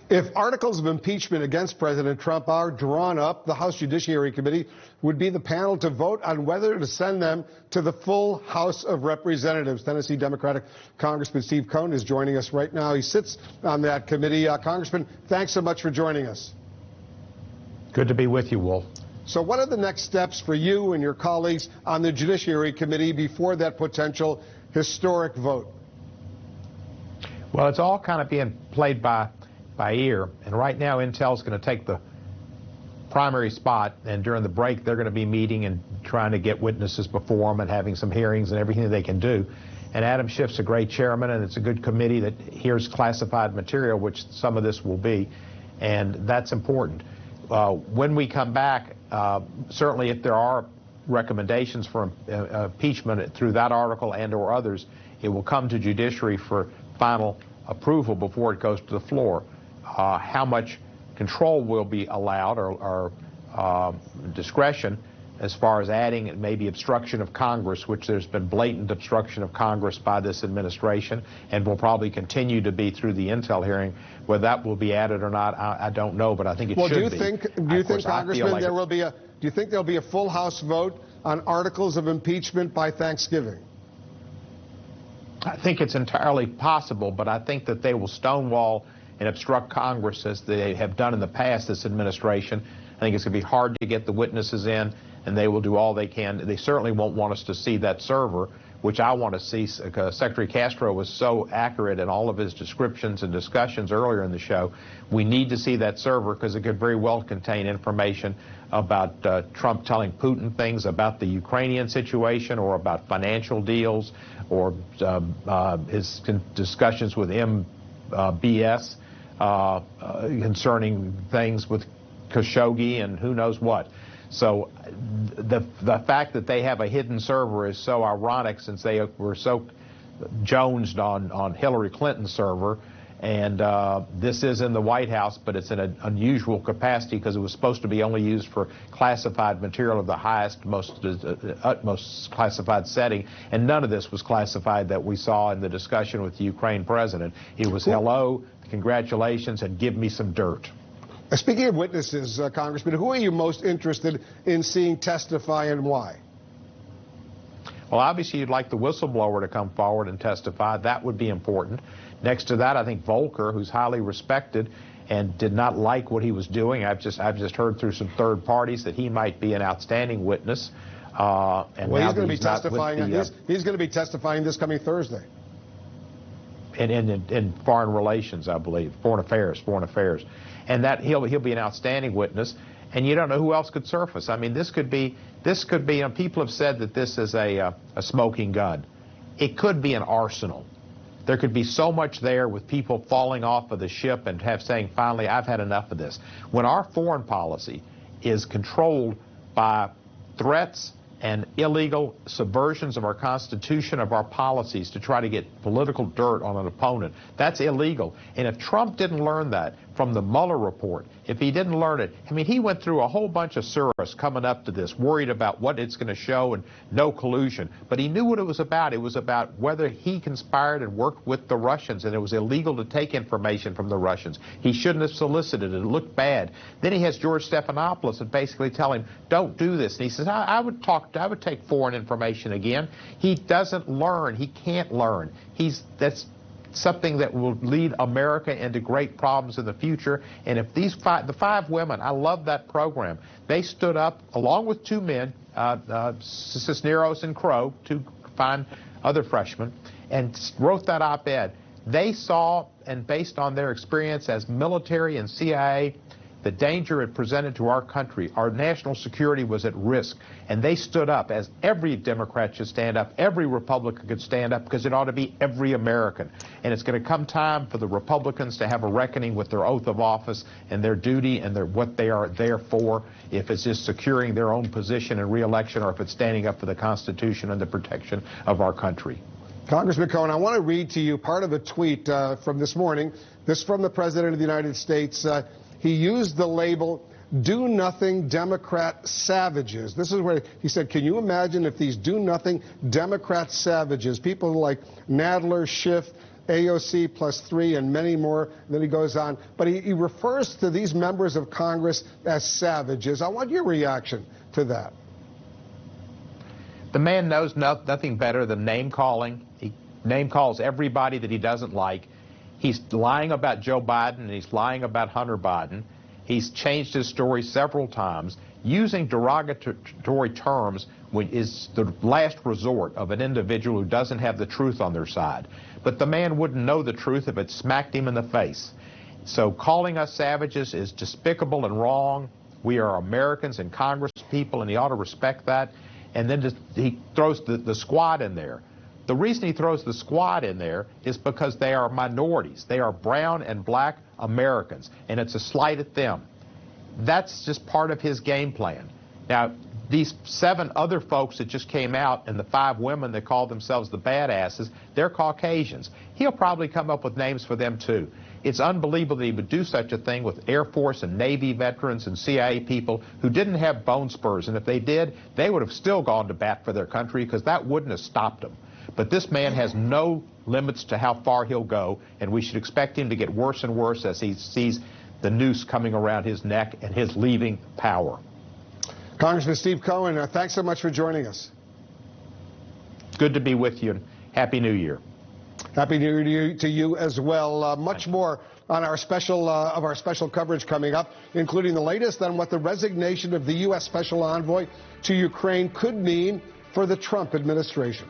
If articles of impeachment against President Trump are drawn up, the House Judiciary Committee would be the panel to vote on whether to send them to the full House of Representatives. Tennessee Democratic Congressman Steve Cohen is joining us right now. He sits on that committee. Congressman, thanks so much for joining us. Good to be with you, Wolf. So what are the next steps for you and your colleagues on the Judiciary Committee before that potential historic vote? Well, it's all kind of being played by ear, and right now Intel's going to take the primary spot, and during the break they're going to be meeting and trying to get witnesses before them and having some hearings and everything that they can do. And Adam Schiff's a great chairman, and it's a good committee that hears classified material, which some of this will be, and that's important. When we come back, certainly if there are recommendations for impeachment through that article and or others, it will come to judiciary for final approval before it goes to the floor. How much control will be allowed or discretion as far as adding maybe obstruction of Congress, which there's been blatant obstruction of Congress by this administration and will probably continue to be through the Intel hearing. Whether that will be added or not, I don't know, but I think it should be. Do you think, Congressman, do you think there'll be a full House vote on articles of impeachment by Thanksgiving? I think it's entirely possible, but I think that they will stonewall and obstruct Congress as they have done in the past, this administration. I think it's going to be hard to get the witnesses in, and they will do all they can. They certainly won't want us to see that server, which I want to see. Secretary Castro was so accurate in all of his descriptions and discussions earlier in the show. We need to see that server because it could very well contain information about Trump telling Putin things about the Ukrainian situation or about financial deals or his discussions with MBS concerning things with Khashoggi and who knows what. So the fact that they have a hidden server is so ironic, since they were so jonesed on Hillary Clinton's server. And this is in the White House, but it's in an unusual capacity because it was supposed to be only used for classified material of the highest, utmost classified setting. And none of this was classified that we saw in the discussion with the Ukraine president. It was hello, congratulations, and give me some dirt. Speaking of witnesses, Congressman, who are you most interested in seeing testify and why? Well, obviously, you'd like the whistleblower to come forward and testify. That would be important. Next to that, I think Volker, who's highly respected and did not like what he was doing. I've just heard through some third parties that he might be an outstanding witness. Well, he's going to be testifying. He's going to be testifying this coming Thursday. In foreign relations, I believe, foreign affairs, and that he'll be an outstanding witness. And you don't know who else could surface. I mean, this could be. People have said that this is a smoking gun. It could be an arsenal. There could be so much there with people falling off of the ship and saying, finally, I've had enough of this. When our foreign policy is controlled by threats and illegal subversions of our Constitution, of our policies to try to get political dirt on an opponent, that's illegal. And if Trump didn't learn that from the Mueller report, if he didn't learn it, I mean, he went through a whole bunch of surahs coming up to this, worried about what it's going to show and no collusion. But he knew what it was about. It was about whether he conspired and worked with the Russians, and it was illegal to take information from the Russians. He shouldn't have solicited it. It looked bad. Then he has George Stephanopoulos and basically tell him, don't do this. And he says, I would take foreign information again. He doesn't learn. He can't learn. That's something that will lead America into great problems in the future. And if the five women, I love that program. They stood up along with two men, Cisneros and Crow, two fine other freshmen, and wrote that op-ed. They saw, and based on their experience as military and CIA, the danger it presented to our country. Our national security was at risk, and they stood up, as every Democrat should stand up, every Republican could stand up, because it ought to be every American. And it's going to come time for the Republicans to have a reckoning with their oath of office and their duty and what they are there for, if it's just securing their own position in re-election or if it's standing up for the Constitution and the protection of our country. Congressman Cohen, I want to read to you part of a tweet from this morning. This from the President of the United States. He used the label, do-nothing Democrat savages. This is where he said, can you imagine if these do-nothing Democrat savages, people like Nadler, Schiff, AOC +3, and many more. Then he goes on. But he refers to these members of Congress as savages. I want your reaction to that. The man knows nothing better than name-calling. He name-calls everybody that he doesn't like. He's lying about Joe Biden, and he's lying about Hunter Biden. He's changed his story several times. Using derogatory terms is the last resort of an individual who doesn't have the truth on their side. But the man wouldn't know the truth if it smacked him in the face. So calling us savages is despicable and wrong. We are Americans and Congress people, and he ought to respect that. And then he throws the squad in there. The reason he throws the squad in there is because they are minorities. They are brown and black Americans, and it's a slight at them. That's just part of his game plan. Now, these 7 other folks that just came out and the 5 women that call themselves the badasses, they're Caucasians. He'll probably come up with names for them, too. It's unbelievable that he would do such a thing with Air Force and Navy veterans and CIA people who didn't have bone spurs. And if they did, they would have still gone to bat for their country because that wouldn't have stopped them. But this man has no limits to how far he'll go, and we should expect him to get worse and worse as he sees the noose coming around his neck and his leaving power. Congressman Steve Cohen, thanks so much for joining us. Good to be with you, and Happy New Year. Happy New Year to you as well. Much more on our special coverage coming up, including the latest on what the resignation of the U.S. Special Envoy to Ukraine could mean for the Trump administration.